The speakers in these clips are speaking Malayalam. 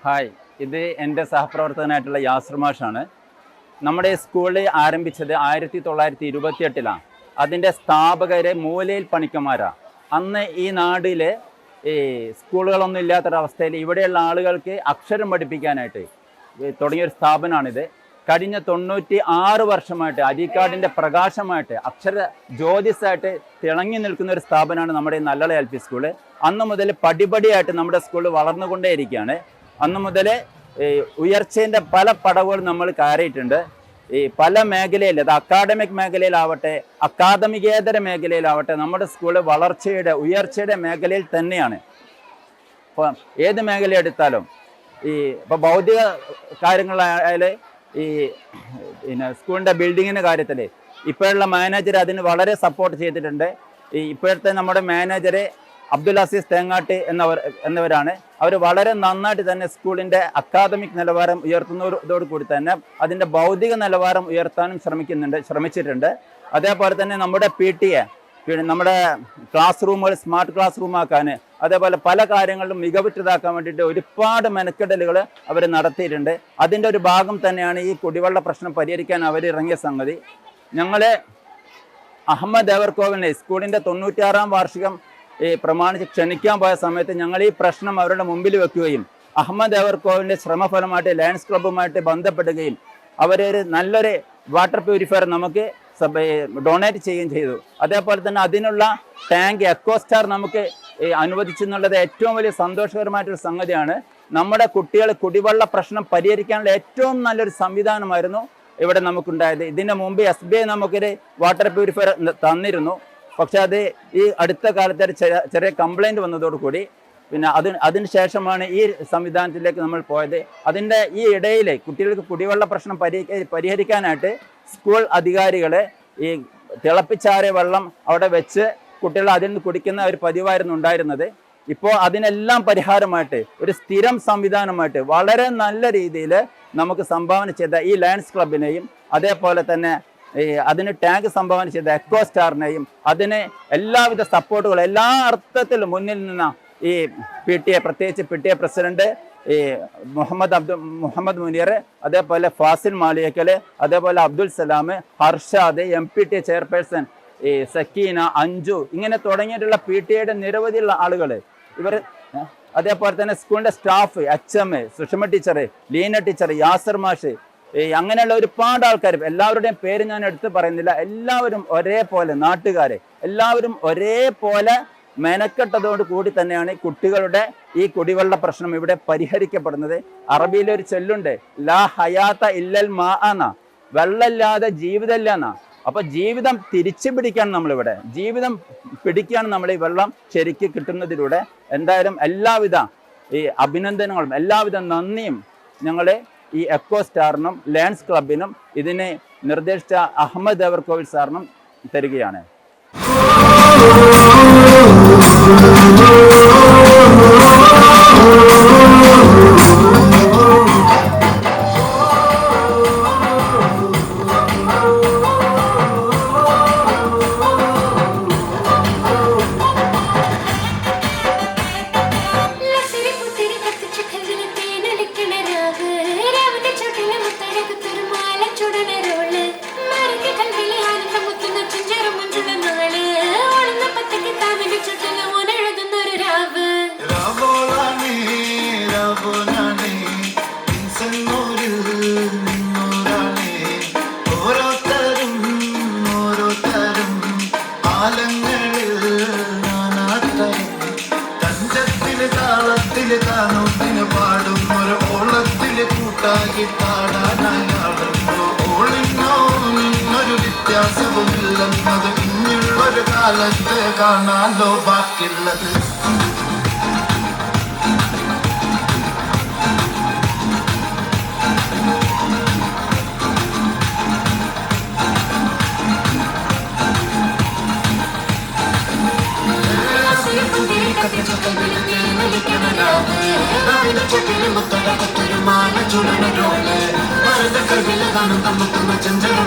ഹായ്, ഇത് എൻ്റെ സഹപ്രവർത്തകനായിട്ടുള്ള യാസർ മാഷാണ്. നമ്മുടെ സ്കൂളിൽ ആരംഭിച്ചത് 1928-ലാണ്. അതിൻ്റെ സ്ഥാപകരെ മൂലയിൽ പണിക്കന്മാരാണ്. അന്ന് ഈ നാടിൽ ഈ സ്കൂളുകളൊന്നും ഇല്ലാത്തൊരവസ്ഥയിൽ ഇവിടെയുള്ള ആളുകൾക്ക് അക്ഷരം പഠിപ്പിക്കാനായിട്ട് തുടങ്ങിയൊരു സ്ഥാപനമാണിത്. കഴിഞ്ഞ 96 വർഷമായിട്ട് അരീക്കാടിൻ്റെ പ്രകാശമായിട്ട് അക്ഷര ജ്യോതിസായിട്ട് തിളങ്ങി നിൽക്കുന്ന ഒരു സ്ഥാപനമാണ് നമ്മുടെ ഈ നല്ലള LP സ്കൂള്. അന്ന് മുതൽ പടിപടിയായിട്ട് നമ്മുടെ സ്കൂൾ വളർന്നുകൊണ്ടേയിരിക്കുകയാണ്. അന്ന് മുതൽ ഉയർച്ചേൻ്റെ പല പടവുകളും നമ്മൾ കയറിയിട്ടുണ്ട്. ഈ പല മേഖലയിൽ, അത് അക്കാഡമിക് മേഖലയിലാവട്ടെ, അക്കാദമികേതര മേഖലയിലാവട്ടെ, നമ്മുടെ സ്കൂള് വളർച്ചയുടെ ഉയർച്ചയുടെ മേഖലയിൽ തന്നെയാണ്. ഇപ്പോൾ ഏത് മേഖല എടുത്താലും ഇപ്പോൾ ഭൗതിക കാര്യങ്ങളായാൽ പിന്നെ സ്കൂളിൻ്റെ ബിൽഡിങ്ങിൻ്റെ കാര്യത്തിൽ ഇപ്പോഴുള്ള മാനേജർ അതിന് വളരെ സപ്പോർട്ട് ചെയ്തിട്ടുണ്ട്. ഇപ്പോഴത്തെ നമ്മുടെ മാനേജർ അബ്ദുൽ അസീസ് തേങ്ങാട്ട് എന്നിവരാണ്. അവർ വളരെ നന്നായിട്ട് തന്നെ സ്കൂളിൻ്റെ അക്കാദമിക് നിലവാരം ഉയർത്തുന്നതോടുകൂടി തന്നെ അതിൻ്റെ ഭൗതിക നിലവാരം ഉയർത്താനും ശ്രമിച്ചിട്ടുണ്ട്. അതേപോലെ തന്നെ നമ്മുടെ PTA, നമ്മുടെ ക്ലാസ് റൂമുകൾ സ്മാർട്ട് ക്ലാസ് റൂമാക്കാൻ, അതേപോലെ പല കാര്യങ്ങളിലും മികവുറ്റതാക്കാൻ വേണ്ടിയിട്ട് ഒരുപാട് മെനക്കെടലുകൾ അവർ നടത്തിയിട്ടുണ്ട്. അതിൻ്റെ ഒരു ഭാഗം തന്നെയാണ് ഈ കുടിവെള്ള പ്രശ്നം പരിഹരിക്കാൻ അവർ ഇറങ്ങിയ സംഗതി. ഞങ്ങൾ അഹമ്മദ് ദേവർകോവിലിനെ സ്കൂളിൻ്റെ 96-ാം വാർഷികം പ്രമാണിച്ച് ക്ഷണിക്കാൻ പോയ സമയത്ത് ഞങ്ങൾ ഈ പ്രശ്നം അവരുടെ മുമ്പിൽ വെക്കുകയും അഹമ്മദ് ദേവർകോവിലിൻ്റെ ശ്രമഫലമായിട്ട് ലയൺസ് ക്ലബ്ബുമായിട്ട് ബന്ധപ്പെടുകയും അവരൊരു നല്ലൊരു വാട്ടർ പ്യൂരിഫയർ നമുക്ക് ഡൊണേറ്റ് ചെയ്യുകയും ചെയ്തു. അതേപോലെ തന്നെ അതിനുള്ള ടാങ്ക് എക്കോസ്റ്റാർ നമുക്ക് അനുവദിച്ചു എന്നുള്ളത് ഏറ്റവും വലിയ സന്തോഷകരമായിട്ടൊരു സംഗതിയാണ്. നമ്മുടെ കുട്ടികൾ കുടിവെള്ള പ്രശ്നം പരിഹരിക്കാനുള്ള ഏറ്റവും നല്ലൊരു സംവിധാനമായിരുന്നു ഇവിടെ നമുക്കുണ്ടായത്. ഇതിന് മുമ്പ് SBI നമുക്കൊരു വാട്ടർ പ്യൂരിഫയർ തന്നിരുന്നു. പക്ഷെ അത് ഈ അടുത്ത കാലത്ത് ചെറിയ കംപ്ലൈൻറ്റ് വന്നതോടുകൂടി പിന്നെ അതിന് ശേഷമാണ് ഈ സംവിധാനത്തിലേക്ക് നമ്മൾ പോയത്. അതിൻ്റെ ഈ ഇടയിൽ കുട്ടികൾക്ക് കുടിവെള്ള പ്രശ്നം പരിഹരിക്കാനായിട്ട് സ്കൂൾ അധികാരികൾ ഈ തിളപ്പിച്ചാറിയ വെള്ളം അവിടെ വെച്ച് കുട്ടികൾ അതിൽ നിന്ന് കുടിക്കുന്ന ഒരു പതിവായിരുന്നു ഉണ്ടായിരുന്നത്. ഇപ്പോൾ അതിനെല്ലാം പരിഹാരമായിട്ട് ഒരു സ്ഥിരം സംവിധാനമായിട്ട് വളരെ നല്ല രീതിയിൽ നമുക്ക് സംഭാവന ചെയ്ത ഈ ലയൺസ് ക്ലബിനെയും അതേപോലെ തന്നെ അതിന് ടാങ്ക് സംഭാവന ചെയ്ത എക്കോസ്റ്റാറിനെയും അതിന് എല്ലാവിധ സപ്പോർട്ടുകളും എല്ലാ അർത്ഥത്തിലും മുന്നിൽ നിന്ന ഈ PTA, പ്രത്യേകിച്ച് PTA പ്രസിഡന്റ് മുഹമ്മദ് മുനീർ, അതേപോലെ ഫാസിൽ മാളിയക്കൽ, അതേപോലെ അബ്ദുൽ സലാം, ഹർഷാദ്, MPTA ചെയർപേഴ്സൺ സക്കീന, അഞ്ജു, ഇങ്ങനെ തുടങ്ങിയിട്ടുള്ള PTA നിരവധിയുള്ള ആളുകൾ ഇവർ, അതേപോലെ തന്നെ സ്കൂളിൻ്റെ staff, HM, Sushama teacher, Leena teacher, Yasar മാഷ്, അങ്ങനെയുള്ള ഒരുപാട് ആൾക്കാർ, എല്ലാവരുടെയും പേര് ഞാൻ എടുത്ത് പറയുന്നില്ല. എല്ലാവരും ഒരേപോലെ, നാട്ടുകാരെ എല്ലാവരും ഒരേപോലെ മെനക്കെട്ടതോട് കൂടി തന്നെയാണ് കുട്ടികളുടെ ഈ കുടിവെള്ള പ്രശ്നം ഇവിടെ പരിഹരിക്കപ്പെടുന്നത്. അറബിയിലൊരു ചൊല്ലുണ്ട്, ലാ ഹയാത്ത ഇല്ലൽ മാ എന്നാ, വെള്ളമില്ലാതെ ജീവിതമില്ല എന്നാ. അപ്പൊ ജീവിതം തിരിച്ചു പിടിക്കാണ് നമ്മളിവിടെ, ജീവിതം പിടിക്കുകയാണ് നമ്മൾ ഈ വെള്ളം ശരിക്ക് കിട്ടുന്നതിലൂടെ. എന്തായാലും എല്ലാവിധ ഈ അഭിനന്ദനങ്ങളും എല്ലാവിധ നന്ദിയും ഞങ്ങൾ ഈ എക്കോസ്റ്റാറിനും ലയൺസ് ക്ലബിനും ഇതിനെ നിർദ്ദേശിച്ച അഹമ്മദ് ദേവർകോവിൽ സാറിനും തരികയാണ്. വ്യത്യാസവുമില്ലെന്നത് ഇനിയുള്ളൊരു കാലത്ത് കാണാലോ ബാക്കിയുള്ളത്. ചന്ദ്രൻ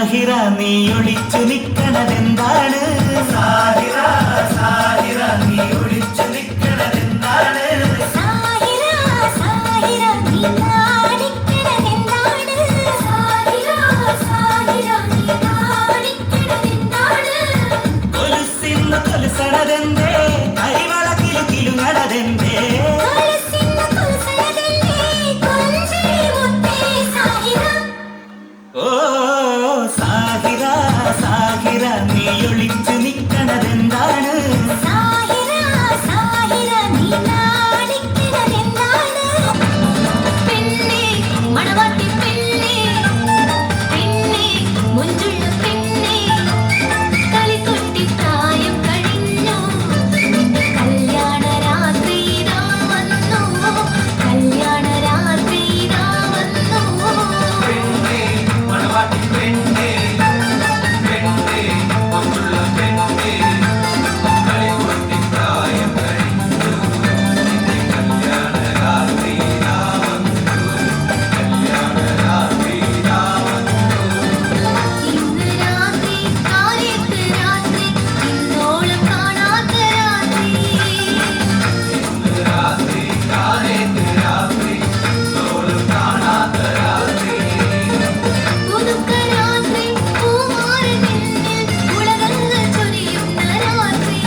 സാഹിറ നീ ഒളിച്ചു നിൽക്കണതെന്താണ്? സാഹിറ സാഹിറ നീ ഒളിച്ചു നിൽക്കണതെന്താണ്? സാഹിറ സാഹിറ നീ നാണിക്കണതെന്താണ്? സാഹിറ സാഹിറ നീ നാണിക്കണതെന്താണ്? കൊലുസിന്ന് കൊലുസണതെന്തേ? കരിവള കിലുകിലുങ്ങണതെന്തേ? കൊലുസിന്ന് കൊലുസണതെന്തേ? കൊഞ്ചിരി മുത്തേ സാഹിറ. ഓ സാഹിറ സാഹിറ നീ ഒളിച്ചു നിൽക്കണതെന്താണ്? സാഹിറ സാഹിറ നീ നാണിക്കണതെന്താണ്? പെണ്ണേ മണവാട്ടി പെണ്ണേ, പെണ്ണേ മുഞ്ചുള്ള പെണ്ണേ, കളിക്കൊട്ടി പ്രായം കഴിഞ്ഞു, നിന്റെ കല്യാണ രാത്രി ഇതാ വന്നു, കല്യാണ രാത്രി ഇതാ വന്നു. ഇന്ന് രാത്രി കാലത്ത് രാത്രി ഇന്നോളം കാണാത്ത രാത്രി. പുതുക്ക രാത്രി പൂമാരനിന്നിൽ ഉലകങ്ങൾ ചൊരിയുന്ന രാത്രി.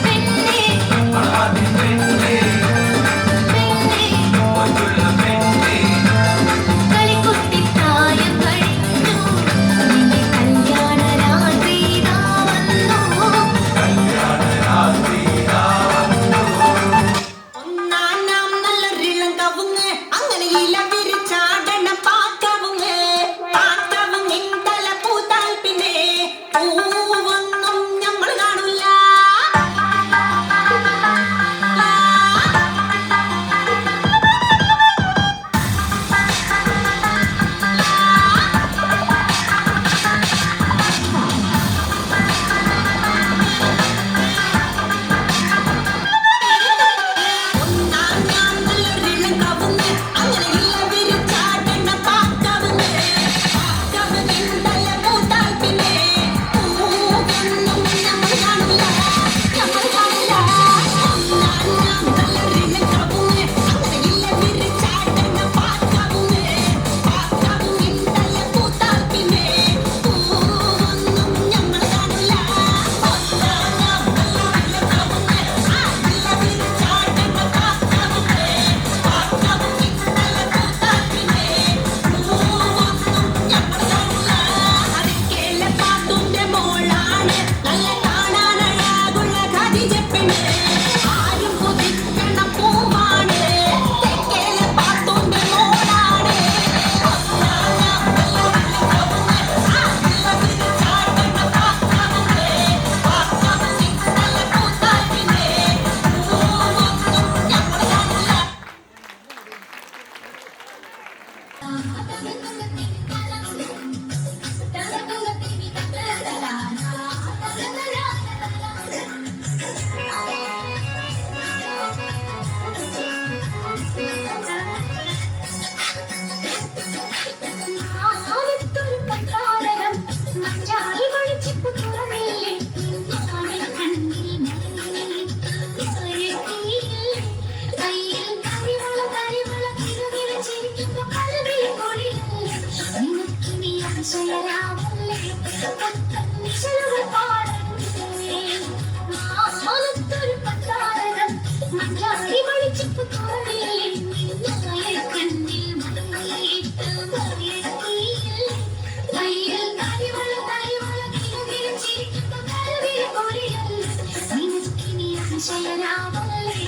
പെണ്ണേ കളിക്കുട്ടി പ്രായം കഴിഞ്ഞു, നിന്റെ കല്യാണ രാത്രി ഇതാ വന്നു. ഒന്നാനാം നല്ലൊരിളം കവുങ്ങ്, അങ്ങനെ ഇല വിരിച്ചാടണ പാക്കവുങ്ങ്. പാക്കവുങ്ങിൻ തല പൂത്താൽ പിന്നെ പൂവൊന്നും ഞമ്മൾ കാണൂല. ഒന്നാനാം നല്ലൊരിളം കവുങ്ങ്, അങ്ങനെ ഇല വിരിച്ചാടണ പാക്കവുങ്ങ്. പാക്കവുങ്ങിൻ തല പൂത്താൽ പിന്നെ പൂവൊന്നും ഞമ്മൾ കാണൂല. ഞമ്മൾ കാണൂല. ഒന്നാനാം നല്ലൊരിളം കവുങ്ങ്, അങ്ങനെ ഇല വിരിച്ചാടണ പാക്കവുങ്ങ്. പാക്കവുങ്ങിൻ തല പൂത്താൽ പിന്നെ പൂവൊന്നും ഞമ്മൾ കാണൂല. ഒന്നാനാം നല്ലൊരിളം കവുങ്ങ്, ആ ഇല വിരിച്ചാടണ പാക്കവുങ്ങ്. പാക്കവുങ്ങിൻ തല പൂത്താൽ പിന്നെ പൂവൊന്നും ഞമ്മൾ കാണൂല. അരക്കേല പാത്തുന്റെ മോളാണ്, നല്ല കാണാനഴകുള്ള ഖദീജപ്പെണ്ണ്. ആരും കൊതിക്കണ പൂവാണ്, തെക്കേല പാത്തുന്റെ മോളാണ്. ഒന്നാനാം നല്ലൊരിളം കവുങ്ങ്, ആ ഇല വിരിച്ചാടണ പാക്കവുങ്ങ്. പാക്കവുങ്ങിൻ തല പൂത്താൽ പിന്നെ പൂവൊന്നും ഞമ്മൾ കാണൂല. ആലത്തൊരു പത്രാലയം മഞ്ചാടി മണിച്ചിപ്പു തുറന്നില്ലേ, നിന്നെ കണ്ണിൽ മറന്നില്ലേ, കയ്യിൽ കരിവള കരിവള കിലുകില ചിരിക്കുമ്പോ കൽവിൽ പൊളിയില്ലേ, നിനക്ക് നീ അതിശയരാവല്ലേ, നിശലുകൾ പാടല്ലേ. ആലത്തൊരു പത്രാലയം മഞ്ചാടി മണിച്ചിപ്പു തുറന്നില്ലേ, നിന്നെ കണ്ണിൽ മറന്നിട്ട് മറിയത്തില്ലേ, കയ്യിൽ കരിവള കരിവള കിലുകില ചിരിക്കുമ്പോ കൽവിൽ പൊളിയില്ലേ, നിനക്ക് നീ അതിശയരാവല്ലേ,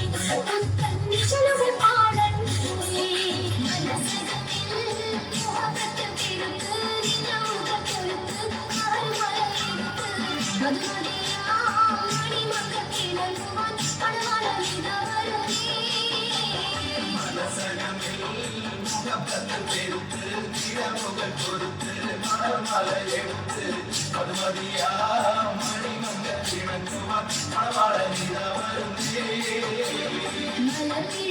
നിശലുകൾ പാടല്ലേ. മലർത്തി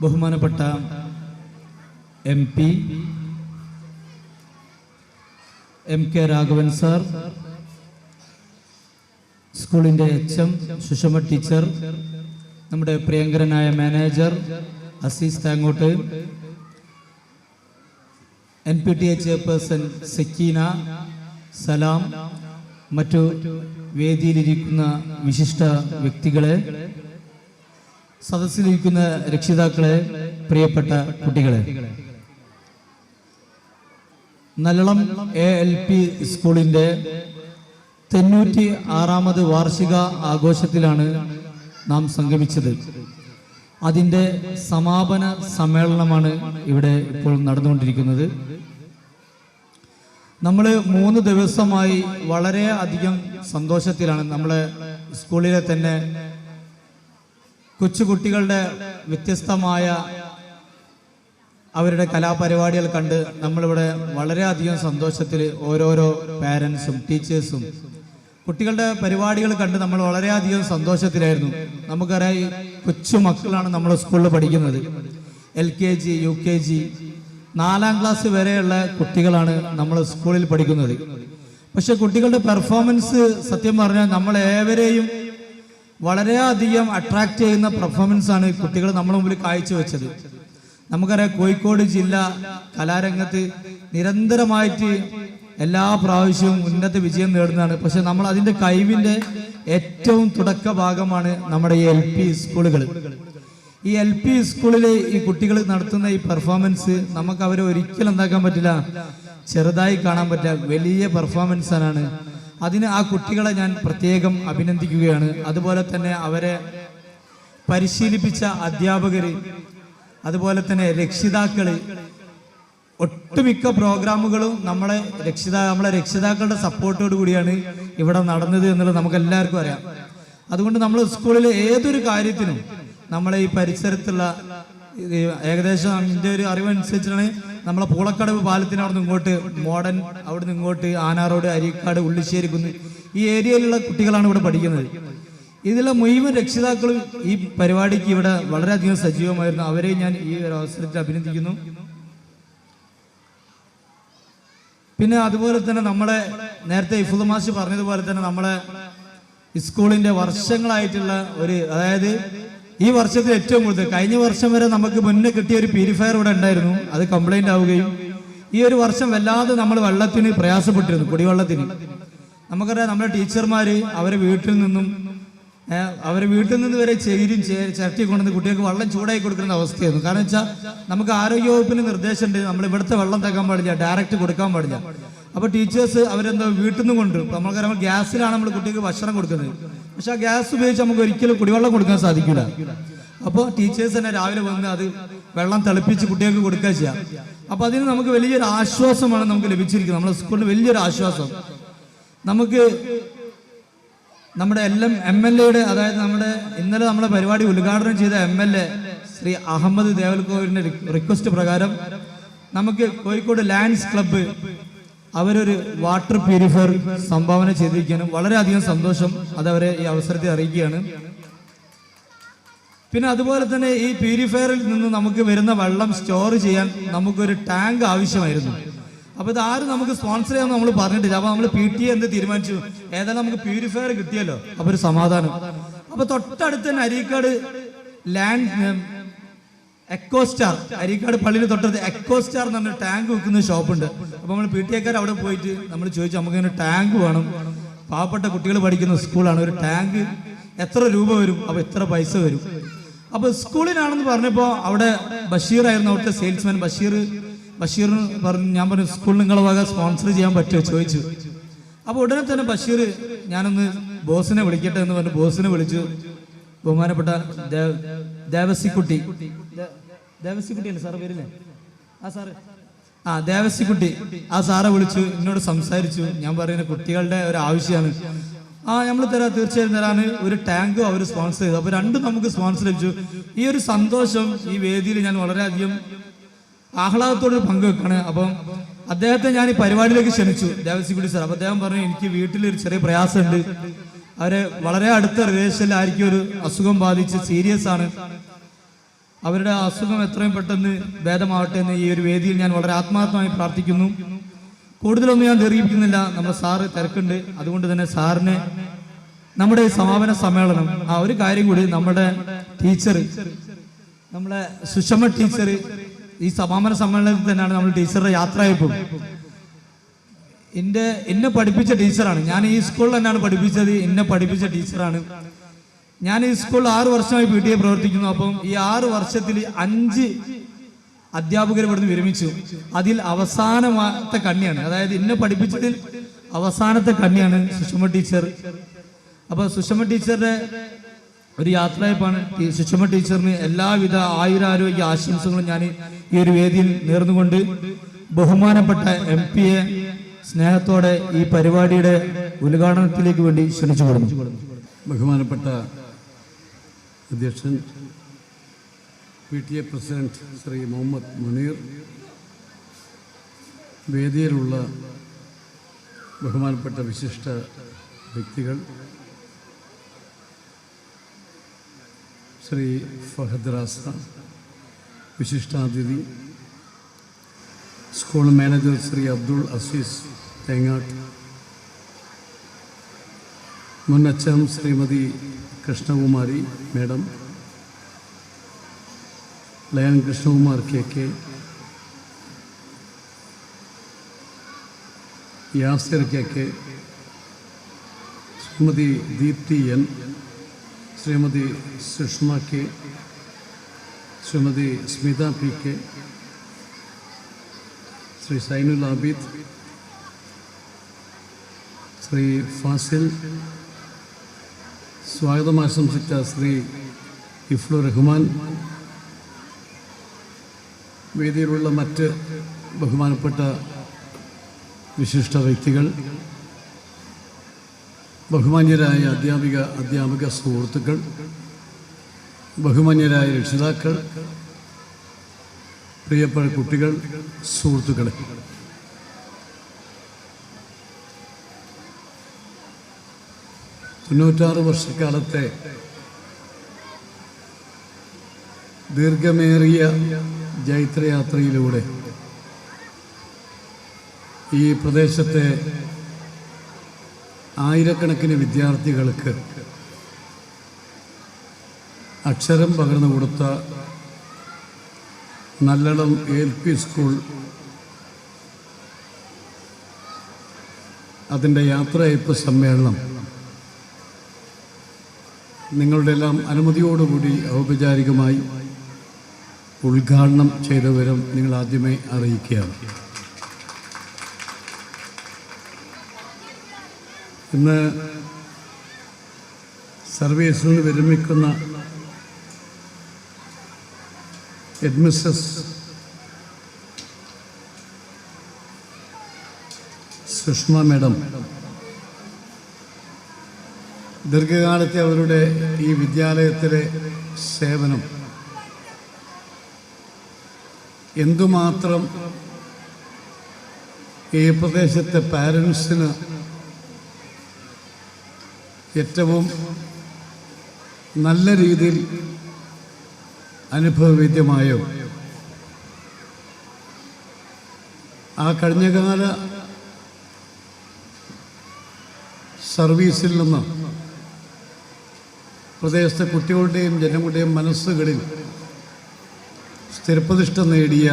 ബഹുമാനപ്പെട്ട MP MK രാഘവൻ സാർ, സ്കൂളിൻ്റെ HM സുഷമ ടീച്ചർ, നമ്മുടെ പ്രിയങ്കരനായ manager Azeez Thangott, NPTA chairperson Sakeena, Salam, മറ്റു വേദിയിലിരിക്കുന്ന വിശിഷ്ട വ്യക്തികളെ, സദസ്സിലിരിക്കുന്ന രക്ഷിതാക്കളെ, പ്രിയപ്പെട്ട കുട്ടികളെ, നല്ലളം ALP സ്കൂളിൻ്റെ 96ാമത് വാർഷിക ആഘോഷത്തിലാണ് നാം സംഗമിച്ചത്. അതിൻ്റെ സമാപന സമ്മേളനമാണ് ഇവിടെ ഇപ്പോൾ നടന്നുകൊണ്ടിരിക്കുന്നത്. നമ്മൾ 3 ദിവസമായി വളരെ അധികം സന്തോഷത്തിലാണ്. നമ്മളെ സ്കൂളിലെ തന്നെ കൊച്ചുകുട്ടികളുടെ വ്യത്യസ്തമായ അവരുടെ കലാപരിപാടികൾ കണ്ട് നമ്മളിവിടെ വളരെയധികം സന്തോഷത്തിൽ ഓരോരോ പാരൻസും ടീച്ചേഴ്സും കുട്ടികളുടെ പരിപാടികൾ കണ്ട് നമ്മൾ വളരെയധികം സന്തോഷത്തിലായിരുന്നു. നമുക്കറിയാം, ഈ കൊച്ചു മക്കളാണ് നമ്മുടെ സ്കൂളിൽ പഠിക്കുന്നത്. LKG, UKG, 4ാം ക്ലാസ് വരെയുള്ള കുട്ടികളാണ് നമ്മൾ സ്കൂളിൽ പഠിക്കുന്നത്. പക്ഷെ കുട്ടികളുടെ പെർഫോമൻസ് സത്യം പറഞ്ഞാൽ നമ്മളേവരെയും വളരെയധികം അട്രാക്റ്റ് ചെയ്യുന്ന പെർഫോമൻസാണ് കുട്ടികൾ നമ്മുടെ മുമ്പിൽ കാഴ്ചവെച്ചത്. നമുക്കറിയാം, കോഴിക്കോട് ജില്ല കലാരംഗത്ത് നിരന്തരമായിട്ട് എല്ലാ പ്രാവശ്യവും ഉന്നത വിജയം നേടുന്നതാണ്. പക്ഷെ നമ്മൾ അതിൻ്റെ കഴിവിൻ്റെ ഏറ്റവും തുടക്ക ഭാഗമാണ് നമ്മുടെ ഈ LP സ്കൂളുകൾ. ഈ LP സ്കൂളിലെ ഈ കുട്ടികൾ നടത്തുന്ന ഈ പെർഫോമൻസ് നമുക്ക് അവരെ ഒരിക്കലും എന്താക്കാൻ പറ്റില്ല, ചെറുതായി കാണാൻ പറ്റില്ല. വലിയ പെർഫോമൻസ് ആണ്. അതിന് ആ കുട്ടികളെ ഞാൻ പ്രത്യേകം അഭിനന്ദിക്കുകയാണ്. അതുപോലെ തന്നെ അവരെ പരിശീലിപ്പിച്ച അധ്യാപകർ, അതുപോലെ തന്നെ രക്ഷിതാക്കൾ, ഒട്ടുമിക്ക പ്രോഗ്രാമുകളും നമ്മളെ രക്ഷിതാക്കളുടെ സപ്പോർട്ടോട് കൂടിയാണ് ഇവിടെ നടന്നത് എന്നുള്ളത് നമുക്ക് എല്ലാവർക്കും അറിയാം. അതുകൊണ്ട് നമ്മൾ സ്കൂളിലെ ഏതൊരു കാര്യത്തിനും നമ്മളെ ഈ പരിസരത്തുള്ള ഏകദേശം എൻ്റെ ഒരു അറിവനുസരിച്ചാണ് നമ്മളെ പൂളക്കടവ് പാലത്തിന് അവിടെ നിന്ന് ഇങ്ങോട്ട് മോഡൻ, അവിടെ നിന്ന് ഇങ്ങോട്ട് ആനാറോഡ്, അരീക്കാട്, ഉള്ളിശ്ശേരി കുന്ന്, ഈ ഏരിയയിലുള്ള കുട്ടികളാണ് ഇവിടെ പഠിക്കുന്നത്. ഇതിലെ മുഴുവൻ രക്ഷിതാക്കളും ഈ പരിപാടിക്ക് ഇവിടെ വളരെയധികം സജീവമായിരുന്നു. അവരെ ഞാൻ ഈ ഒരു അവസരത്തിൽ അഭിനന്ദിക്കുന്നു. പിന്നെ അതുപോലെ തന്നെ നമ്മളെ നേരത്തെ ഇഫുൽ മാഷ് പറഞ്ഞതുപോലെ തന്നെ നമ്മളെ സ്കൂളിന്റെ വർഷങ്ങളായിട്ടുള്ള അതായത് ഈ വർഷത്തിൽ ഏറ്റവും കൂടുതൽ, കഴിഞ്ഞ വർഷം വരെ നമുക്ക് മുന്നേ കിട്ടിയ ഒരു പ്യൂരിഫയർ ഇവിടെ ഉണ്ടായിരുന്നു, അത് കംപ്ലൈന്റ് ആവുകയും ഈ ഒരു വർഷം വല്ലാതെ നമ്മൾ വെള്ളത്തിന് പ്രയാസപ്പെട്ടിരുന്നു, കുടിവെള്ളത്തിന്. നമുക്കറിയാം, നമ്മുടെ ടീച്ചർമാർ അവരെ വീട്ടിൽ നിന്ന് വരെ ചേരും ചിരട്ടി കൊണ്ടുവന്ന് കുട്ടികൾക്ക് വെള്ളം ചൂടായി കൊടുക്കുന്ന അവസ്ഥയായിരുന്നു. കാരണം വെച്ചാൽ നമുക്ക് ആരോഗ്യവകുപ്പിന് നിർദ്ദേശമുണ്ട്, നമ്മൾ ഇവിടുത്തെ വെള്ളം തേക്കാൻ പാടില്ല, ഡയറക്റ്റ് കൊടുക്കാൻ പാടില്ല. അപ്പോൾ ടീച്ചേഴ്സ് അവരെന്താ വീട്ടിൽ നിന്ന് കൊണ്ടുവരും. നമുക്കറിയാം, ഗ്യാസിലാണ് നമ്മൾ കുട്ടികൾക്ക് ഭക്ഷണം കൊടുക്കുന്നത്. പക്ഷെ ആ ഗ്യാസ് ഉപയോഗിച്ച് നമുക്ക് ഒരിക്കലും കുടിവെള്ളം കൊടുക്കാൻ സാധിക്കില്ല. അപ്പോൾ ടീച്ചേഴ്സ് തന്നെ രാവിലെ വന്ന് അത് വെള്ളം തിളപ്പിച്ച് കുട്ടികൾക്ക് കൊടുക്കുക ചെയ്യാം. അപ്പോൾ അതിന് നമുക്ക് വലിയൊരു ആശ്വാസമാണ് നമുക്ക് ലഭിച്ചിരിക്കുന്നത്. നമ്മുടെ സ്കൂളിന് വലിയൊരു ആശ്വാസം. നമുക്ക് നമ്മുടെ MLA അതായത് ഇന്നലെ നമ്മുടെ പരിപാടി ഉദ്ഘാടനം ചെയ്ത MLA ശ്രീ അഹമ്മദ് ദേവൽകോവിന്റെ റിക്വസ്റ്റ് പ്രകാരം നമുക്ക് കോഴിക്കോട് ലയൺസ് ക്ലബ്ബ് അവരൊരു വാട്ടർ പ്യൂരിഫയർ സംഭാവന ചെയ്തിരിക്കാനും വളരെയധികം സന്തോഷം, അതവരെ ഈ അവസരത്തിൽ അറിയിക്കുകയാണ്. പിന്നെ അതുപോലെ തന്നെ ഈ പ്യൂരിഫയറിൽ നിന്ന് നമുക്ക് വരുന്ന വെള്ളം സ്റ്റോർ ചെയ്യാൻ നമുക്കൊരു ടാങ്ക് ആവശ്യമായിരുന്നു. അപ്പോൾ ഇതാരും നമുക്ക് സ്പോൺസർ ചെയ്യാൻ നമ്മൾ പറഞ്ഞിട്ടില്ല. അപ്പോൾ നമ്മൾ PTA എന്ത് തീരുമാനിച്ചു, ഏതായാലും നമുക്ക് പ്യൂരിഫയർ കിട്ടിയല്ലോ, അപ്പോൾ ഒരു സമാധാനം. അപ്പോൾ തൊട്ടടുത്ത് തന്നെ അരീക്കാട് എക്കോസ്റ്റാർ, അരീക്കാട് പള്ളിയിൽ തൊട്ടടുത്ത് എക്കോസ്റ്റാർ എന്ന് പറഞ്ഞ ടാങ്ക് വെക്കുന്ന ഷോപ്പുണ്ട്. അപ്പോൾ നമ്മൾ PTA അവിടെ പോയിട്ട് നമ്മൾ ചോദിച്ചു, നമുക്കിങ്ങനെ ടാങ്ക് വേണം, പാവപ്പെട്ട കുട്ടികൾ പഠിക്കുന്ന സ്കൂളാണ്, ഒരു ടാങ്ക് എത്ര രൂപ വരും, അപ്പോൾ എത്ര പൈസ വരും. അപ്പോൾ സ്കൂളിനാണെന്ന് പറഞ്ഞപ്പോൾ അവിടെ ബഷീർ ആയിരുന്നു അവിടുത്തെ സെയിൽസ്മാൻ. ബഷീറിന് പറഞ്ഞു, ഞാൻ പറഞ്ഞു സ്കൂളിൽ നിങ്ങളെ വക സ്പോൺസർ ചെയ്യാൻ പറ്റുമോ ചോദിച്ചു. അപ്പോൾ ഉടനെ തന്നെ ബഷീർ, ഞാനൊന്ന് ബോസിനെ വിളിക്കട്ടെ എന്ന് പറഞ്ഞു ബോസിനെ വിളിച്ചു. ബഹുമാനപ്പെട്ട ദേവസിക്കുട്ടി അല്ലേ സാറ് പേരില്ലേ? ദേവസിക്കുട്ടി, ആ സാറെ വിളിച്ചു, എന്നോട് സംസാരിച്ചു. ഞാൻ പറയുന്ന കുട്ടികളുടെ ഒരു ആവശ്യമാണ്. നമ്മൾ തരാം, തീർച്ചയായും തരാൻ. ഒരു ടാങ്കും അവർ സ്പോൺസർ ചെയ്തു. അപ്പോൾ രണ്ടും നമുക്ക് സ്പോൺസർ ലഭിച്ചു. ഈ ഒരു സന്തോഷം ഈ വേദിയിൽ ഞാൻ വളരെയധികം ആഹ്ലാദത്തോട് പങ്കുവെക്കാണ്. അപ്പം അദ്ദേഹത്തെ ഞാൻ ഈ പരിപാടിയിലേക്ക് ക്ഷണിച്ചു, ദേവസിക്കുട്ടി സാർ. അപ്പോൾ അദ്ദേഹം പറഞ്ഞു, എനിക്ക് വീട്ടിലൊരു ചെറിയ പ്രയാസമുണ്ട്, അവരെ വളരെ അടുത്ത റിലേഷനിലായിരിക്കും ഒരു അസുഖം ബാധിച്ച് സീരിയസ് ആണ്, അവരുടെ അസുഖം എത്രയും പെട്ടെന്ന് ഭേദമാവട്ടെ എന്ന് ഈ ഒരു വേദിയിൽ ഞാൻ വളരെ ആത്മാർത്ഥമായി പ്രാർത്ഥിക്കുന്നു. കൂടുതലൊന്നും ഞാൻ ദീർഘിപ്പിക്കുന്നില്ല, നമ്മുടെ സാറ് തിരക്കുണ്ട്. അതുകൊണ്ട് തന്നെ സാറിനെ നമ്മുടെ ഈ സമാപന സമ്മേളനം ഒരു കാര്യം കൂടി, നമ്മുടെ ടീച്ചർ, നമ്മളെ സുഷമ ടീച്ചർ ഈ സമാപന സമ്മേളനത്തിൽ തന്നെയാണ് നമ്മൾ ടീച്ചറുടെ യാത്രയപ്പും എന്നെ പഠിപ്പിച്ച ടീച്ചറാണ്. ഞാൻ ഈ സ്കൂളിൽ തന്നെയാണ് പഠിപ്പിച്ചത്. എന്നെ പഠിപ്പിച്ച ടീച്ചറാണ്. ഞാൻ ഈ സ്കൂളിൽ 6 വർഷമായി PTA പ്രവർത്തിക്കുന്നു. അപ്പം ഈ 6 വർഷത്തിൽ 5 അധ്യാപകർ ഇവിടുന്ന് വിരമിച്ചു. അതിൽ അവസാനത്തെ കണ്ണിയാണ്, അതായത് എന്നെ പഠിപ്പിച്ചതിൽ അവസാനത്തെ കണ്ണിയാണ് സുഷമ ടീച്ചർ. അപ്പൊ സുഷമ ടീച്ചറുടെ ഒരു യാത്രയപ്പാണ്. സുഷമ ടീച്ചറിന് എല്ലാവിധ ആയുരാരോഗ്യ ആശംസകളും ഞാൻ ഈ ഒരു വേദിയിൽ നേർന്നുകൊണ്ട് ബഹുമാനപ്പെട്ട MP-യെ സ്നേഹത്തോടെ ഈ പരിപാടിയുടെ ഉദ്ഘാടനത്തിലേക്ക് വേണ്ടി ക്ഷണിച്ചു കൊടുക്കുന്നു. ബഹുമാനപ്പെട്ട അധ്യക്ഷൻ PTA പ്രസിഡന്റ് ശ്രീ മുഹമ്മദ് മുനീർ, വേദിയിലുള്ള ബഹുമാനപ്പെട്ട വിശിഷ്ട വ്യക്തികൾ, ശ്രീ ഫഹദ് റാസ, വിശിഷ്ടാതിഥി സ്കൂൾ മാനേജർ ശ്രീ അബ്ദുൾ അസീസ് തേങ്ങാട്ട്, മുൻ HM Shrimati Krishnakumari madam, lion Krishnakumar KK, Yasir KK, Shrimati Deepthi N, Shrimati Sushama K, Shrimati Smitha PK, Shri Zainul Abid, Shri Fazil, സ്വാഗതം ആശംസിച്ച ശ്രീ ഇഫ്ലു റഹ്മാൻ, വേദിയിലുള്ള മറ്റ് ബഹുമാനപ്പെട്ട വിശിഷ്ട വ്യക്തികൾ, ബഹുമാന്യരായ അധ്യാപക സുഹൃത്തുക്കൾ, ബഹുമാന്യരായ രക്ഷിതാക്കൾ, പ്രിയപ്പെട്ട കുട്ടികൾ, സുഹൃത്തുക്കളെ, തൊണ്ണൂറ്റാറ് വർഷക്കാലത്തെ ദീർഘമേറിയ ജൈത്രയാത്രയിലൂടെ ഈ പ്രദേശത്തെ ആയിരക്കണക്കിന് വിദ്യാർത്ഥികൾക്ക് അക്ഷരം പകർന്നു കൊടുത്ത നല്ലളം LP സ്കൂൾ അതിൻ്റെ യാത്രയയപ്പ് സമ്മേളനം നിങ്ങളുടെ എല്ലാം അനുമതിയോടുകൂടി ഔപചാരികമായി ഉദ്ഘാടനം ചെയ്ത വിവരം നിങ്ങൾ ആദ്യമേ അറിയിക്കുകയാണ്. ഇന്ന് സർവീസിൽ നിന്ന് വിരമിക്കുന്ന HM സുഷമ മേഡം ദീർഘകാലത്തെ അവരുടെ ഈ വിദ്യാലയത്തിലെ സേവനം എന്തുമാത്രം ഈ പ്രദേശത്തെ പാരൻസിന് ഏറ്റവും നല്ല രീതിയിൽ അനുഭവവേദ്യമായോ ആ കഴിഞ്ഞകാല സർവീസിൽ നിന്ന് പ്രദേശത്തെ കുട്ടികളുടെയും ജനങ്ങളുടെയും മനസ്സുകളിൽ സ്ഥിരപ്രതിഷ്ഠ നേടിയ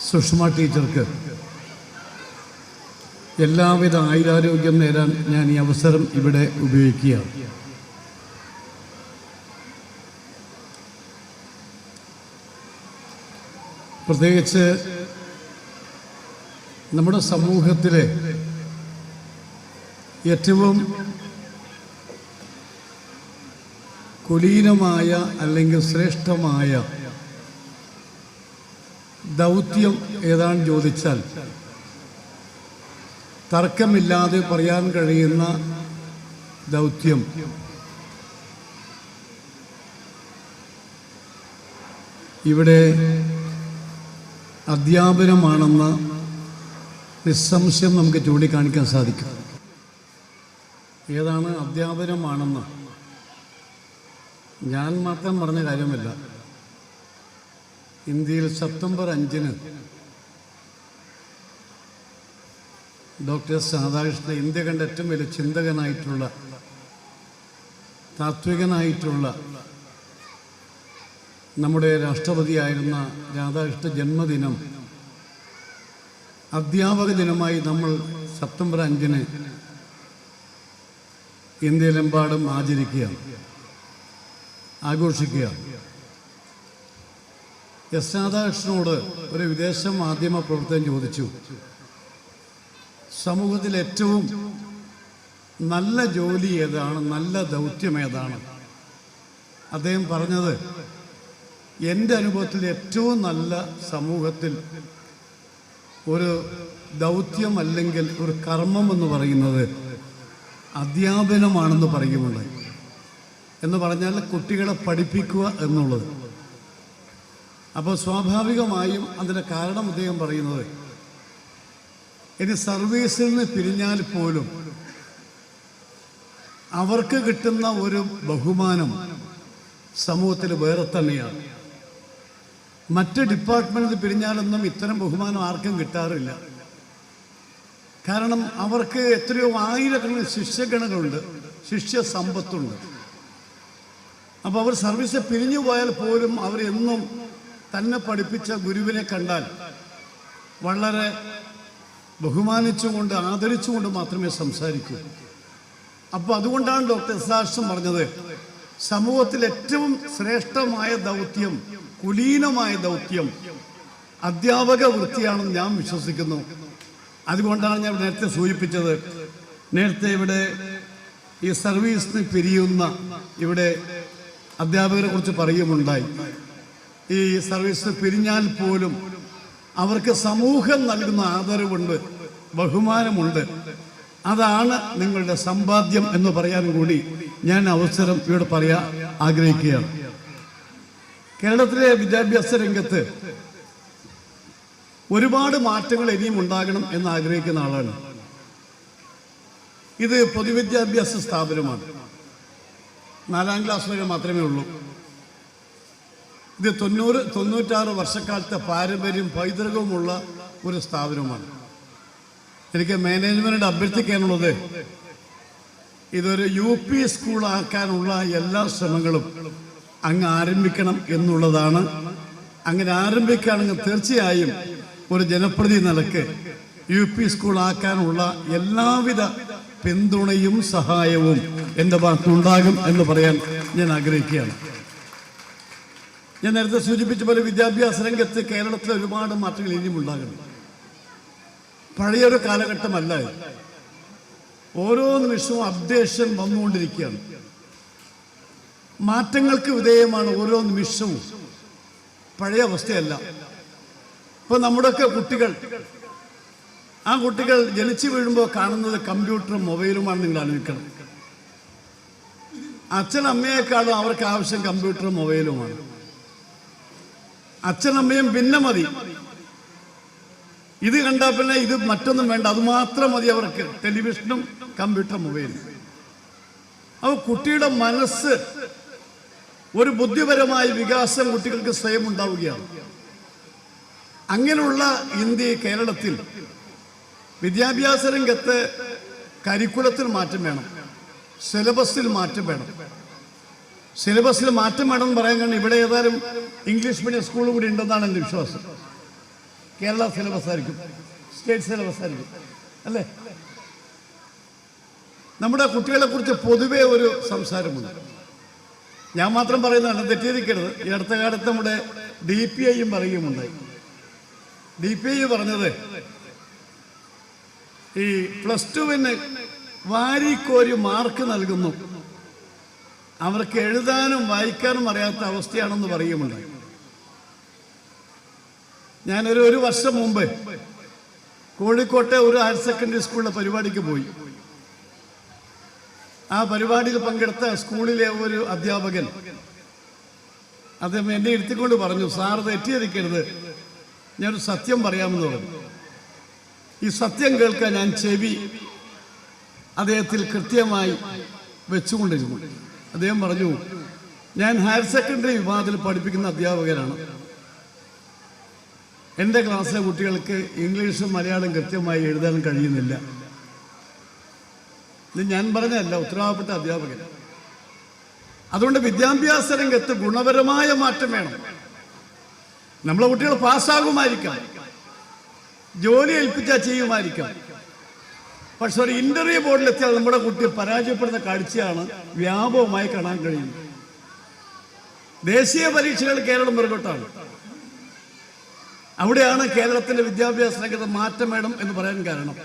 സുഷമ ടീച്ചർക്ക് എല്ലാവിധ ആയുരാരോഗ്യം നേടാൻ ഞാൻ ഈ അവസരം ഇവിടെ ഉപയോഗിക്കുകയാണ്. പ്രത്യേകിച്ച് നമ്മുടെ സമൂഹത്തിലെ ഏറ്റവും കുലീനമായ അല്ലെങ്കിൽ ശ്രേഷ്ഠമായ ദൗത്യം ഏതാണെന്ന് ചോദിച്ചാൽ തർക്കമില്ലാതെ പറയാൻ കഴിയുന്ന ദൗത്യം ഇവിടെ അധ്യാപനമാണെന്ന് നിസ്സംശയം നമുക്ക് ചൂണ്ടിക്കാണിക്കാൻ സാധിക്കും. ഏതാണ് അധ്യാപനമാണെന്ന് ഞാൻ മാത്രം പറഞ്ഞ കാര്യമല്ല. ഇന്ത്യയിൽ സെപ്റ്റംബർ 5-ന് ഡോക്ടർ രാധാകൃഷ്ണൻ ഇന്ത്യ കണ്ട ഏറ്റവും വലിയ ചിന്തകനായിട്ടുള്ള താത്വികനായിട്ടുള്ള നമ്മുടെ രാഷ്ട്രപതിയായിരുന്ന രാധാകൃഷ്ണ ജന്മദിനം അധ്യാപക ദിനമായി നമ്മൾ സെപ്റ്റംബർ 5-ന് ഇന്ത്യയിലെമ്പാടും ആഘോഷിക്കുക. എസ് രാധാകൃഷ്ണനോട് ഒരു വിദേശ മാധ്യമ പ്രവർത്തകൻ ചോദിച്ചു, സമൂഹത്തിൽ ഏറ്റവും നല്ല ജോലി ഏതാണ്, നല്ല ദൗത്യം ഏതാണ്? അദ്ദേഹം പറഞ്ഞത്, എൻ്റെ അനുഭവത്തിൽ ഏറ്റവും നല്ല സമൂഹത്തിൽ ഒരു ദൗത്യം അല്ലെങ്കിൽ ഒരു കർമ്മം എന്ന് പറയുന്നത് അധ്യാപനമാണെന്ന് പറയുമുണ്ട്. എന്ന് പറഞ്ഞാൽ കുട്ടികളെ പഠിപ്പിക്കുക എന്നുള്ളത്. അപ്പോൾ സ്വാഭാവികമായും അതിൻ്റെ കാരണം അദ്ദേഹം പറയുന്നത്, ഇനി സർവീസിൽ നിന്ന് പിരിഞ്ഞാൽ പോലും അവർക്ക് കിട്ടുന്ന ഒരു ബഹുമാനം സമൂഹത്തിൽ വേറെ തന്നെയാണ്. മറ്റ് ഡിപ്പാർട്ട്മെൻറ്റിൽ പിരിഞ്ഞാലൊന്നും ഇത്തരം ബഹുമാനം ആർക്കും കിട്ടാറില്ല. കാരണം അവർക്ക് എത്രയോ ആയിരക്കണക്കിന് ശിഷ്യഗണങ്ങളുണ്ട്, ശിഷ്യ സമ്പത്തുണ്ട്. അപ്പോൾ അവർ സർവീസ് പിരിഞ്ഞു പോയാൽ പോലും അവരെന്നും തന്നെ പഠിപ്പിച്ച ഗുരുവിനെ കണ്ടാൽ വളരെ ബഹുമാനിച്ചുകൊണ്ട് ആദരിച്ചുകൊണ്ട് മാത്രമേ സംസാരിക്കൂ. അപ്പോൾ അതുകൊണ്ടാണ് ഡോക്ടർ എസ് പറഞ്ഞത്, സമൂഹത്തിൽ ഏറ്റവും ശ്രേഷ്ഠമായ ദൗത്യം, കുലീനമായ ദൗത്യം അധ്യാപക വൃത്തിയാണെന്ന് ഞാൻ വിശ്വസിക്കുന്നു. അതുകൊണ്ടാണ് ഞാൻ നേരത്തെ സൂചിപ്പിച്ചത്, നേരത്തെ ഇവിടെ ഈ സർവീസിന് പിരിയുന്ന ഇവിടെ അധ്യാപകരെ കുറിച്ച് പറയുമുണ്ടായി. ഈ സർവീസ് പിരിഞ്ഞാൽ പോലും അവർക്ക് സമൂഹം നൽകുന്ന ആദരവുണ്ട്, ബഹുമാനമുണ്ട്. അതാണ് നിങ്ങളുടെ സമ്പാദ്യം എന്ന് പറയാൻ കൂടി ഞാൻ അവസരം ഇവിടെ പറയാൻ ആഗ്രഹിക്കുകയാണ്. കേരളത്തിലെ വിദ്യാഭ്യാസ രംഗത്ത് ഒരുപാട് മാറ്റങ്ങൾ ഇനിയും ഉണ്ടാകണം എന്ന് ആഗ്രഹിക്കുന്ന ആളാണ്. ഇത് പൊതുവിദ്യാഭ്യാസ സ്ഥാപനമാണ്. 4ാം ക്ലാസ് വരെ മാത്രമേ ഉള്ളൂ. ഇത് 96 വർഷക്കാലത്തെ പാരമ്പര്യം പൈതൃകവുമുള്ള ഒരു സ്ഥാപനമാണ്. എനിക്ക് മാനേജ്മെൻറ്റിനോട് അഭ്യർത്ഥിക്കാനുള്ളത്, ഇതൊരു UP സ്കൂളാക്കാനുള്ള എല്ലാ ശ്രമങ്ങളും അങ്ങ് ആരംഭിക്കണം എന്നുള്ളതാണ്. അങ്ങനെ ആരംഭിക്കുകയാണെങ്കിൽ തീർച്ചയായും ഒരു ജനപ്രതിനിധി നിലക്ക് UP സ്കൂളാക്കാനുള്ള എല്ലാവിധ പിന്തുണയും സഹായവും എൻ്റെ ഭാഗത്തുണ്ടാകും എന്ന് പറയാൻ ഞാൻ ആഗ്രഹിക്കുകയാണ്. ഞാൻ നേരത്തെ സൂചിപ്പിച്ച പോലെ വിദ്യാഭ്യാസ രംഗത്ത് കേരളത്തിൽ ഒരുപാട് മാറ്റങ്ങൾ ഇനിയും ഉണ്ടാകണം. പഴയൊരു കാലഘട്ടമല്ല. ഓരോ നിമിഷവും അപ്ഡേഷൻ വന്നുകൊണ്ടിരിക്കുകയാണ്. മാറ്റങ്ങൾക്ക് വിധേയമാണ് ഓരോ നിമിഷവും. പഴയ അവസ്ഥയല്ല. ഇപ്പൊ നമ്മുടെയൊക്കെ കുട്ടികൾ, ആ കുട്ടികൾ ജനിച്ചു വീഴുമ്പോൾ കാണുന്നത് കമ്പ്യൂട്ടറും മൊബൈലുമാണ്. നിങ്ങൾ ആലോചിക്കണം, അച്ഛനമ്മയെക്കാളും അവർക്ക് ആവശ്യം കമ്പ്യൂട്ടറും മൊബൈലുമാണ്. അച്ഛനമ്മയും പിന്നെ മതി, ഇത് കണ്ടാൽ പിന്നെ ഇത് മറ്റൊന്നും വേണ്ട, അതുമാത്രം മതി അവർക്ക്, ടെലിവിഷനും കമ്പ്യൂട്ടറും മൊബൈലും. അപ്പോൾ കുട്ടിയുടെ മനസ്സ്, ഒരു ബുദ്ധിപരമായ വികാസം കുട്ടികൾക്ക് സ്വയം ഉണ്ടാവുകയാണ്. അങ്ങനെയുള്ള ഇന്ത്യ, കേരളത്തിൽ വിദ്യാഭ്യാസ രംഗത്ത് കരിക്കുലത്തിൽ മാറ്റം വേണം, സിലബസിൽ മാറ്റം വേണം. സിലബസിൽ മാറ്റം വേണമെന്ന് പറയാൻ കാരണം ഇവിടെ ഏതായാലും ഇംഗ്ലീഷ് മീഡിയം സ്കൂൾ കൂടി ഉണ്ടെന്നാണ് എൻ്റെ വിശ്വാസം. കേരള സിലബസ് ആയിരിക്കും, സ്റ്റേറ്റ് സിലബസ് ആയിരിക്കും, അല്ലേ? നമ്മുടെ കുട്ടികളെ കുറിച്ച് പൊതുവേ ഒരു സംസാരമുണ്ട്. ഞാൻ മാത്രം പറയുന്നതാണ്, തെറ്റിദ്ധരിക്കരുത്. ഈ അടുത്ത കാലത്ത് നമ്മുടെ DPI പറയുകയുമുണ്ടായി. DPI പറഞ്ഞത്, ഈ +2-ന് വാരിക്കോരി മാർക്ക് നൽകുന്നു, അവർക്ക് എഴുതാനും വായിക്കാനും അറിയാത്ത അവസ്ഥയാണെന്ന് പറയുകയുമുണ്ടായി. ഞാനൊരു വർഷം മുമ്പ് കോഴിക്കോട്ടെ ഒരു ഹയർ സെക്കൻഡറി സ്കൂളിലെ പരിപാടിക്ക് പോയി. ആ പരിപാടിയിൽ പങ്കെടുത്ത സ്കൂളിലെ ഒരു അധ്യാപകൻ അദ്ദേഹം എന്നെ ഇരുത്തിക്കൊണ്ട് പറഞ്ഞു, സാർ തെറ്റിദ്ധരിക്കരുത്, ഞാനൊരു സത്യം പറയാമെന്ന് പറഞ്ഞു. ഈ സത്യം കേൾക്കാൻ ഞാൻ ചെവി അദ്ദേഹത്തിൽ കൃത്യമായി വെച്ചുകൊണ്ടിരുന്നു. അദ്ദേഹം പറഞ്ഞു, ഞാൻ ഹയർ സെക്കൻഡറി വിഭാഗത്തിൽ പഠിപ്പിക്കുന്ന അധ്യാപകനാണ്. എൻ്റെ ക്ലാസ്സിലെ കുട്ടികൾക്ക് ഇംഗ്ലീഷും മലയാളം കൃത്യമായി എഴുതാൻ കഴിയുന്നില്ല. ഇത് ഞാൻ പറഞ്ഞതല്ല, ഉത്തരവാദപ്പെട്ട അധ്യാപകൻ. അതുകൊണ്ട് വിദ്യാഭ്യാസ രംഗത്ത് ഗുണപരമായ മാറ്റം വേണം. നമ്മളെ കുട്ടികൾ പാസ്സാകുമായിരിക്കാം, ജോലി ഏൽപ്പിച്ചാൽ ചെയ്യുമായിരിക്കാം, പക്ഷെ ഒരു ഇന്റർവ്യൂ ബോർഡിലെത്തിയാൽ നമ്മുടെ കുട്ടി പരാജയപ്പെടുന്ന കാഴ്ചയാണ് വ്യാപകമായി കാണാൻ കഴിയുന്നത്. ദേശീയ പരീക്ഷകൾ കേരളം പുറകോട്ടാണ്. അവിടെയാണ് കേരളത്തിന്റെ വിദ്യാഭ്യാസ രംഗത്ത് മാറ്റം വേണം എന്ന് പറയാൻ കാരണം.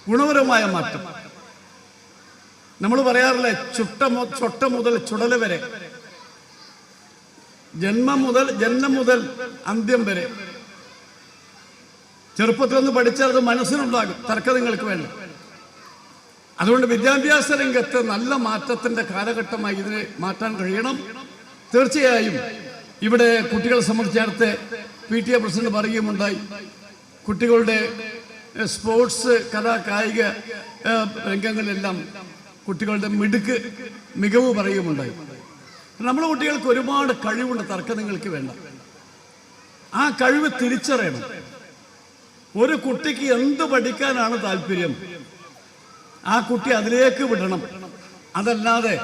ഗുണപരമായ മാറ്റം. നമ്മൾ പറയാറില്ലേ, ചൊട്ട മുതൽ ചുടല വരെ, ജന്മം മുതൽ അന്ത്യം വരെ. ചെറുപ്പത്തിൽ നിന്ന് പഠിച്ചാൽ അത് മനസ്സിനുണ്ടാകും, തർക്കങ്ങൾക്ക് വേണ്ട. അതുകൊണ്ട് വിദ്യാഭ്യാസ രംഗത്ത് നല്ല മാറ്റത്തിന്റെ കാലഘട്ടമായി ഇതിനെ മാറ്റാൻ കഴിയണം. തീർച്ചയായും ഇവിടെ കുട്ടികളെ സംബന്ധിച്ച് നേരത്തെ PTA പ്രസിഡന്റ് പറയുകയുണ്ടായി, കുട്ടികളുടെ സ്പോർട്സ് കലാ കായിക രംഗങ്ങളിലെല്ലാം കുട്ടികളുടെ മികവ് പറയുകയുണ്ടായി. നമ്മുടെ കുട്ടികൾക്ക് ഒരുപാട് കഴിവുണ്ട്, തർക്കങ്ങൾക്ക് വേണ്ട. ആ കഴിവ് തിരിച്ചറിയണം. ഒരു കുട്ടിക്ക് എന്ത് പഠിക്കാനാണ് താല്പര്യം, ആ കുട്ടി അതിലേക്ക് വിടണം. അതല്ലാതെ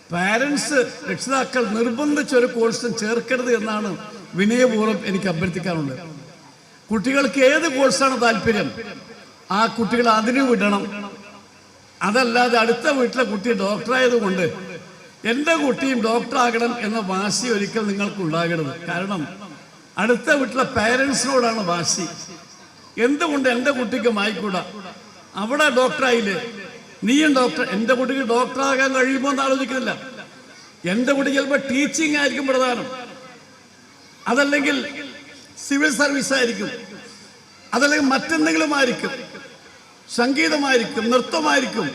പാരൻസ്, രക്ഷിതാക്കൾ നിർബന്ധിച്ച ഒരു കോഴ്സും ചേർക്കരുത് എന്നാണ് വിനയപൂർവ്വം എനിക്ക് അഭ്യർത്ഥിക്കാനുള്ളത്. കുട്ടികൾക്ക് ഏത് കോഴ്സാണ് താല്പര്യം, ആ കുട്ടികൾ അതിന് വിടണം. അതല്ലാതെ അടുത്ത വീട്ടിലെ കുട്ടി ഡോക്ടറായതുകൊണ്ട് എൻ്റെ കുട്ടിയും ഡോക്ടറാകണം എന്ന വാശി ഒരിക്കൽ നിങ്ങൾക്ക് ഉണ്ടാകരുത്. കാരണം അടുത്ത വീട്ടിലെ പാരൻസിനോടാണ് വാശി. എന്തുകൊണ്ട് എൻ്റെ കുട്ടിക്ക് ആയിക്കൂടാ, അവിടെ ഡോക്ടറായില്ലേ, നീയും ഡോക്ടർ. എൻ്റെ കുട്ടിക്ക് ഡോക്ടറാകാൻ കഴിയുമോ എന്ന് ആലോചിക്കുന്നില്ല. എൻ്റെ കുട്ടി ചിലപ്പോൾ ടീച്ചിങ് ആയിരിക്കും പ്രധാനം, അതല്ലെങ്കിൽ സിവിൽ സർവീസ് ആയിരിക്കും, അതല്ലെങ്കിൽ മറ്റെന്തെങ്കിലും ആയിരിക്കും, സംഗീതമായിരിക്കും, നൃത്തമായിരിക്കും.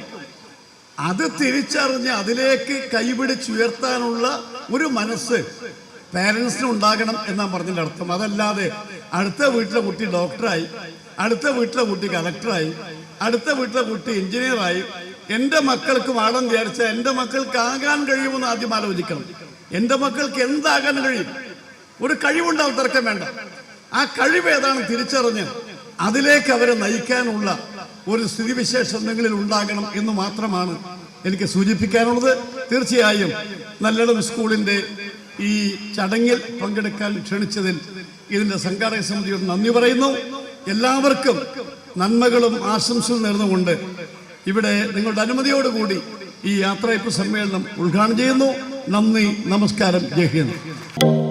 അത് തിരിച്ചറിഞ്ഞ് അതിലേക്ക് കൈപിടിച്ചുയർത്താനുള്ള ഒരു മനസ്സ് പാരൻസിന് ഉണ്ടാകണം എന്നാണ് പറഞ്ഞതിൻ്റെ അർത്ഥം. അതല്ലാതെ അടുത്ത വീട്ടിലെ കുട്ടി ഡോക്ടറായി, അടുത്ത വീട്ടിലെ കുട്ടി കളക്ടറായി, അടുത്ത വീട്ടിലെ കുട്ടി എഞ്ചിനീയറായി, എൻ്റെ മക്കൾക്കും ആണെന്ന് വിചാരിച്ചാൽ എൻ്റെ മക്കൾക്ക് ആകാൻ കഴിയുമെന്ന് ആദ്യം ആലോചിക്കണം. എൻ്റെ മക്കൾക്ക് എന്താകാൻ കഴിയും? ഒരു കഴിവുണ്ടാവും, തർക്കം വേണ്ട. ആ കഴിവ് ഏതാണെന്ന് തിരിച്ചറിഞ്ഞ് അതിലേക്ക് അവരെ നയിക്കാനുള്ള ഒരു സ്ഥിതിവിശേഷം നിങ്ങളിൽ ഉണ്ടാകണം എന്ന് മാത്രമാണ് എനിക്ക് സൂചിപ്പിക്കാനുള്ളത്. തീർച്ചയായും നല്ലളം സ്കൂളിൻ്റെ ഈ ചടങ്ങിൽ പങ്കെടുക്കാൻ ക്ഷണിച്ചതിൽ ഇതിൻ്റെ സംഘാടക സമിതിയോട് നന്ദി പറയുന്നു. എല്ലാവർക്കും നന്മകളും ആശംസകളും നേർന്നുകൊണ്ട് ഇവിടെ നിങ്ങളുടെ അനുമതിയോടുകൂടി ഈ യാത്രയപ്പ് സമ്മേളനം ഉദ്ഘാടനം ചെയ്യുന്നു. നന്ദി, നമസ്കാരം, ജയ് ഹിന്ദ്.